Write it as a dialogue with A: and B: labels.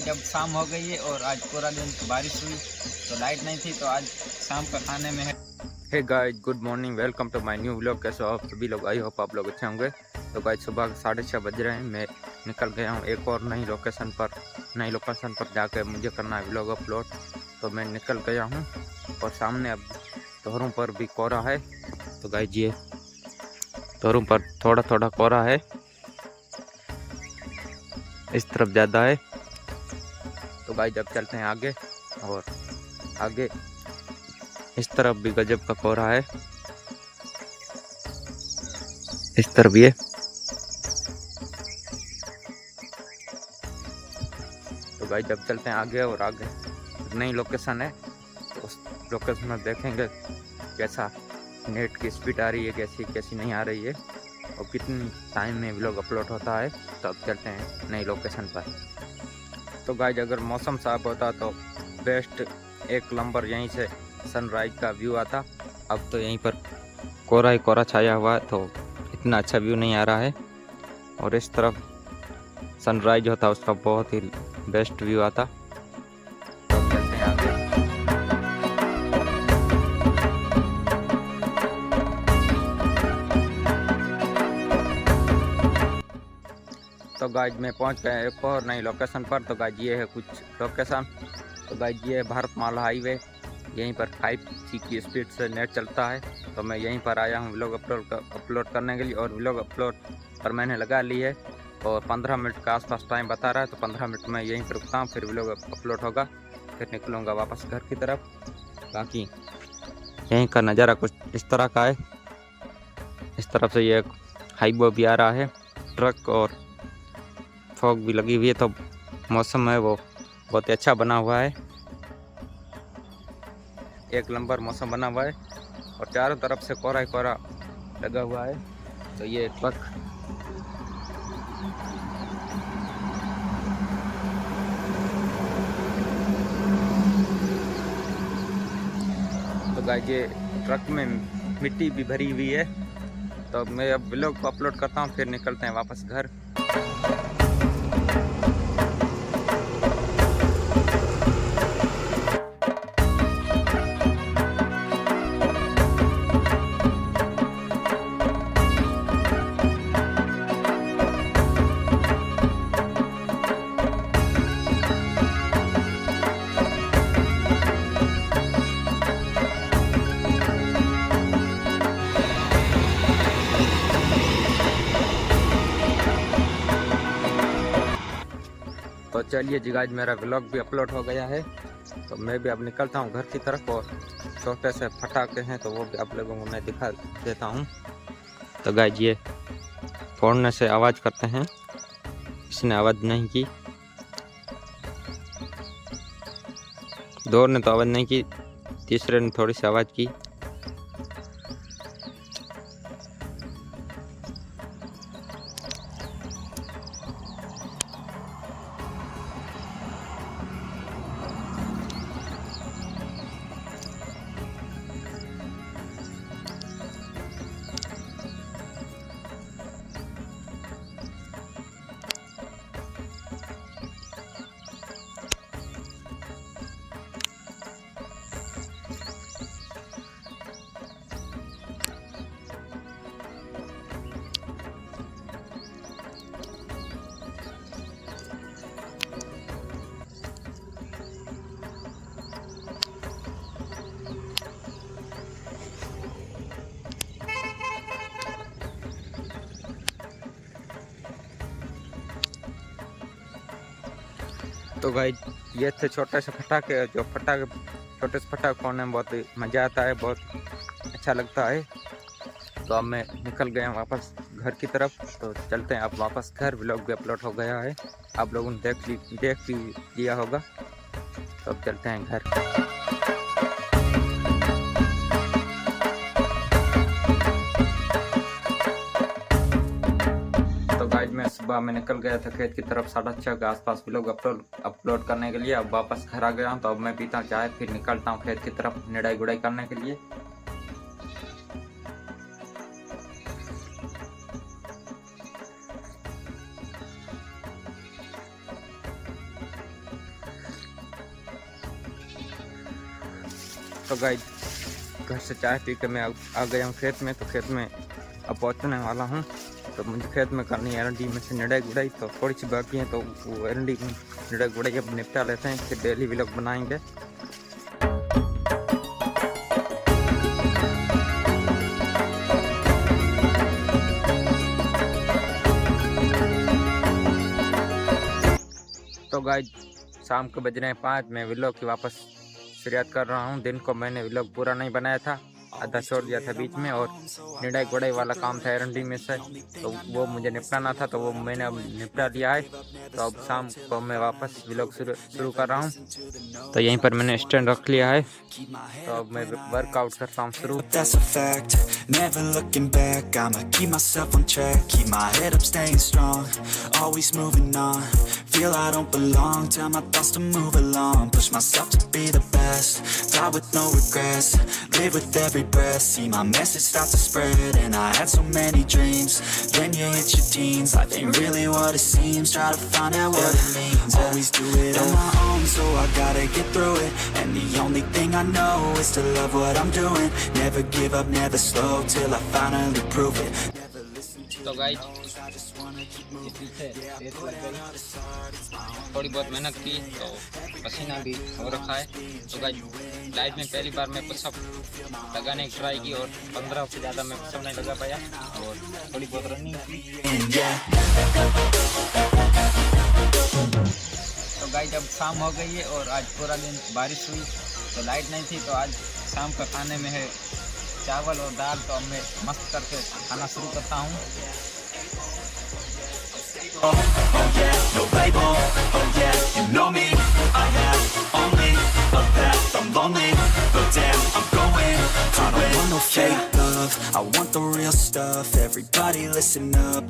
A: जब शाम हो गई है और आज पूरा दिन बारिश हुई तो लाइट नहीं थी, तो आज शाम का खाने में है।
B: Hey guys, good morning, welcome to my new vlog. कैसे हो आप सभी लोग? आई होप आप लोग अच्छे होंगे। तो गाइस, सुबह 6:30 बज रहे हैं। मैं निकल गया हूँ एक और नई लोकेशन पर जाकर मुझे करना है व्लॉग अपलोड। तो मैं निकल गया हूँ और सामने अब तोरों पर भी कोहरा है। तो गाइस, ये तोरों पर थोड़ा थोड़ा कोहरा है, इस तरफ ज़्यादा है। तो गाइस, अब चलते हैं आगे, और आगे इस तरफ भी गजब का कोहरा है, इस तरफ ये। तो गाइस, जब चलते हैं आगे, और आगे नई लोकेशन है, तो उस लोकेशन में देखेंगे कैसा नेट की स्पीड आ रही है, कैसी नहीं आ रही है, और कितनी टाइम में व्लॉग अपलोड होता है। तो अब चलते हैं नई लोकेशन पर। तो गाइस, अगर मौसम साफ होता तो बेस्ट एक नंबर यहीं से सनराइज का व्यू आता। अब तो यहीं पर कोहरा ही कोहरा छाया हुआ है, तो इतना अच्छा व्यू नहीं आ रहा है, और इस तरफ सनराइज होता उसका बहुत ही बेस्ट व्यू आता। तो अब चलते हैं आगे। तो गाइस, मैं पहुंच गया एक और नई लोकेशन पर। तो गाइस, ये है कुछ लोकेशन। तो गाइस, ये है भारतमाला हाईवे। यहीं पर 5G की स्पीड से नेट चलता है। तो मैं यहीं पर आया हूँ व्लॉग अपलोड करने के लिए, और व्लॉग अपलोड पर मैंने लगा ली है, और 15 मिनट का आसपास टाइम बता रहा है। तो 15 मिनट में यहीं पर रुकता हूँ, फिर व्लॉग अपलोड होगा, फिर निकलूँगा वापस घर की तरफ। बाकी यहीं का नज़ारा कुछ इस तरह का है। इस तरफ से ये हाईवे भी आ रहा है, ट्रक, और फॉग भी लगी हुई है। तो मौसम है वो बहुत ही अच्छा बना हुआ है, एक नंबर मौसम बना हुआ है, और चारों तरफ से कोहरा ही कोहरा लगा हुआ है। तो ये ट्रक, तो गाइस, ये ट्रक में मिट्टी भी भरी हुई है। तो मैं अब व्लॉग को अपलोड करता हूँ, फिर निकलते हैं वापस घर। तो चलिए जी गाइस, मेरा व्लॉग भी अपलोड हो गया है। तो मैं भी अब निकलता हूँ घर की तरफ, और छोटे से पटाखे हैं तो वो भी आप लोगों को मैं दिखा देता हूँ। तो गाइस, ये फोड़ने से आवाज़ करते हैं, इसने आवाज़ नहीं की, दो ने तो आवाज़ नहीं की, तीसरे ने थोड़ी सी आवाज़ की। तो गाइस, ये थे छोटे से पटाखे। छोटे से पटाखे फोड़ने में बहुत मज़ा आता है, बहुत अच्छा लगता है। तो अब मैं निकल गया वापस घर की तरफ। तो चलते हैं अब वापस घर। व्लॉग भी अपलोड हो गया है, आप लोगों ने देख भी लिया होगा। तो अब चलते हैं घर। तो गाइस, मैं सुबह में निकल गया था खेत की तरफ 6:30 के आसपास व्लॉग अपलोड करने के लिए। अब वापस घर आ गया हूँ, तो अब मैं पीता हूँ चाय, फिर निकलता हूँ खेत की तरफ निड़ाई गुड़ाई करने के लिए। तो गाइस घर से चाय पी के मैं आ गया हूँ खेत में। तो खेत में अब पहुँचने वाला हूँ। तो मुझे खेत में करनी है एरंडी में से निड़ाई गुड़ाई, तो थोड़ी सी बाकी है। तो वो एरंडी में निड़ाई गुड़ाई अब निपटा लेते हैं, फिर डेली व्लॉग बनाएंगे। तो गाइस शाम को बज रहे हैं 5। मैं व्लॉग की वापस शुरुआत कर रहा हूँ। दिन को मैंने व्लॉग पूरा नहीं बनाया था, आधा छोड़ दिया था बीच में। और निड़ाई गुड़ाई वाला काम था एरंडी में से, तो वो मुझे निपटाना था, तो वो मैंने अब निपटा लिया है। तो अब शाम को मैं वापस व्लॉग शुरू कर रहा हूँ। तो यहीं पर मैंने स्टैंड रख लिया है, तो अब मैं वर्कआउट कर रहा हूँ शुरू।
C: Never looking back, I'ma keep myself on track, keep my head up, staying strong, always moving on, feel I don't belong, tell my thoughts to move along, push myself to be the best, die with no regrets, live with every breath, see my message start to spread, and I had so many dreams, then you hit your teens, life ain't really what it seems, try to find out what it means, always do it on my own, so I gotta get through it, and the only thing I know is to love what I'm doing, never give up, never slow, till I finally prove it.
B: तो guys थोड़ी बहुत मेहनत की तो पसीना भी हो रखा है। तो गाइस लाइफ में पहली बार मैं पुशअप लगाने की ट्राई की और 15 से ज़्यादा मैं पुशअप नहीं लगा पाया, और थोड़ी बहुत रनिंग की। तो गाइस अब शाम हो गई है और आज पूरा दिन बारिश हुई, तो लाइट नहीं थी। तो आज शाम का खाने में है चावल और दाल। तो अब मैं मस्त करके खाना शुरू करता हूँ।
C: Oh yeah, no label, oh yeah, you know me, I have only a path, I'm lonely, but damn, I'm going, I don't want no fake love, I want the real stuff, everybody listen up.